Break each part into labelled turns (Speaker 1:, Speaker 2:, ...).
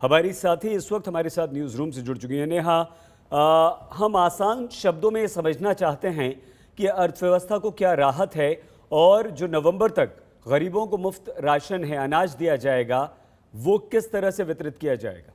Speaker 1: हमारी साथी इस वक्त हमारे साथ न्यूज़ रूम से जुड़ चुकी हैं। नेहा, हम आसान शब्दों में समझना चाहते हैं कि अर्थव्यवस्था को क्या राहत है और जो नवंबर तक गरीबों को मुफ्त राशन है, अनाज दिया जाएगा, वो किस तरह से वितरित किया जाएगा?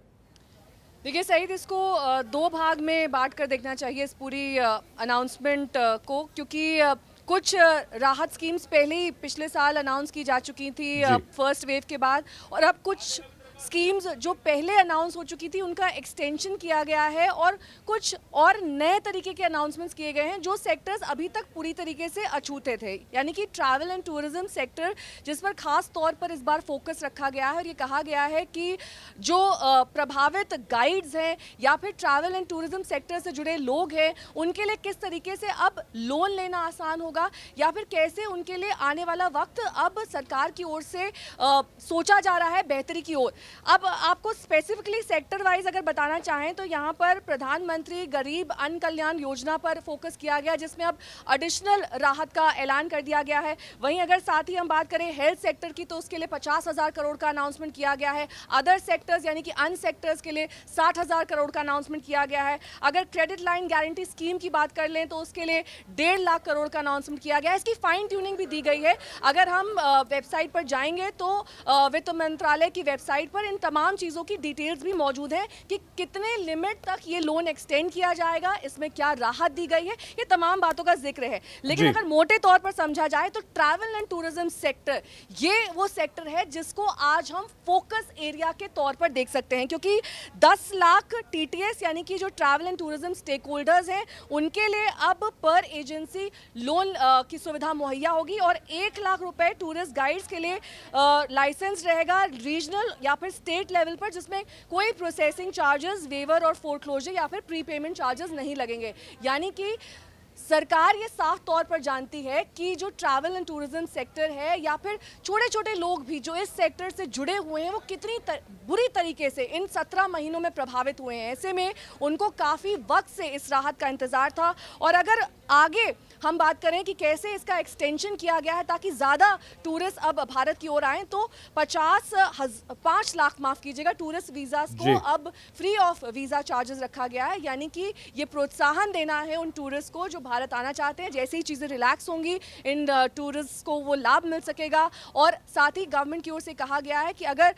Speaker 2: देखिए सईद, इसको दो भाग में बांट कर देखना चाहिए इस पूरी अनाउंसमेंट को, क्योंकि कुछ राहत स्कीम्स पहले ही पिछले साल अनाउंस की जा चुकी थी
Speaker 1: जी।
Speaker 2: फर्स्ट वेव के बाद, और अब कुछ स्कीम्स जो पहले अनाउंस हो चुकी थी उनका एक्सटेंशन किया गया है और कुछ और नए तरीके के अनाउंसमेंट्स किए गए हैं जो सेक्टर्स अभी तक पूरी तरीके से अछूते थे, यानी कि ट्रैवल एंड टूरिज्म सेक्टर, जिस पर खास तौर पर इस बार फोकस रखा गया है। और ये कहा गया है कि जो प्रभावित गाइड्स हैं या फिर ट्रैवल एंड टूरिज्म सेक्टर से जुड़े लोग हैं, उनके लिए किस तरीके से अब लोन लेना आसान होगा, या फिर कैसे उनके लिए आने वाला वक्त अब सरकार की ओर से सोचा जा रहा है बेहतरी की ओर। अब आपको स्पेसिफिकली सेक्टर वाइज अगर बताना चाहें तो यहाँ पर प्रधानमंत्री गरीब अन्न कल्याण योजना पर फोकस किया गया, जिसमें अब एडिशनल राहत का ऐलान कर दिया गया है। वहीं अगर साथ ही हम बात करें हेल्थ सेक्टर की, तो उसके लिए 50,000 करोड़ का अनाउंसमेंट किया गया है। अदर सेक्टर्स यानी कि अन सेक्टर्स के लिए 60,000 करोड़ का अनाउंसमेंट किया गया है। अगर क्रेडिट लाइन गारंटी स्कीम की बात कर लें तो उसके लिए 1.5 लाख करोड़ का अनाउंसमेंट किया गया है। इसकी फाइन ट्यूनिंग भी दी गई है। अगर हम वेबसाइट पर जाएंगे तो वित्त मंत्रालय की वेबसाइट पर इन तमाम चीज़ों की डिटेल्स भी मौजूद है कि कितने लिमिट तक ये लोन एक्सटेंड किया जाएगा, इसमें क्या राहत दी गई है, ये तमाम बातों का जिक्र है। लेकिन अगर मोटे तौर पर समझा जाए तो ट्रैवल एंड टूरिज्म सेक्टर ये वो सेक्टर है जिसको आज हम फोकस एरिया के तौर पर देख सकते हैं, क्योंकि 10 लाख टीटीएस यानी कि जो travel and tourism stakeholders हैं उनके लिए अब पर एजेंसी लोन की सुविधा मुहैया होगी, और 1 लाख रुपए टूरिस्ट गाइड्स के लिए लाइसेंस रहेगा रीजनल या फिर स्टेट लेवल पर, जिसमें कोई प्रोसेसिंग चार्जेस, वेवर और फोरक्लोजर या फिर प्रीपेमेंट चार्जेस नहीं लगेंगे। यानी कि सरकार ये साफ तौर पर जानती है कि जो ट्रैवल एंड टूरिज्म सेक्टर है या फिर छोटे छोटे लोग भी जो इस सेक्टर से जुड़े हुए हैं वो कितनी बुरी तरीके से इन 17 महीनों में प्रभावित हुए हैं। ऐसे में उनको काफ़ी वक्त से इस राहत का इंतज़ार था, और अगर आगे हम बात करें कि कैसे इसका एक्सटेंशन किया गया है ताकि ज़्यादा टूरिस्ट अब भारत की ओर आएँ, तो 5 लाख माफ़ कीजिएगा टूरिस्ट वीज़ास को अब फ्री ऑफ वीज़ा चार्जेस रखा गया है। यानी कि ये प्रोत्साहन देना है उन टूरिस्ट को जो भारत आना चाहते हैं। जैसे ही चीज़ें रिलैक्स होंगी इन टूरिस्ट को वो लाभ मिल सकेगा। और साथ ही गवर्नमेंट की ओर से कहा गया है कि अगर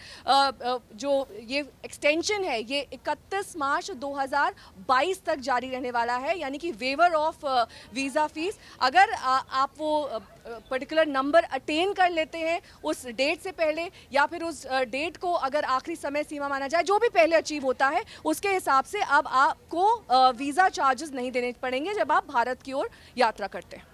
Speaker 2: जो ये एक्सटेंशन है ये 31 मार्च 2022 तक जारी रहने वाला है, यानी कि वेवर ऑफ वीज़ा फीस, अगर आप वो पर्टिकुलर नंबर अटेन कर लेते हैं उस डेट से पहले, या फिर उस डेट को अगर आखिरी समय सीमा माना जाए, जो भी पहले अचीव होता है उसके हिसाब से अब आपको वीज़ा चार्जेस नहीं देने पड़ेंगे जब आप भारत की ओर यात्रा करते हैं।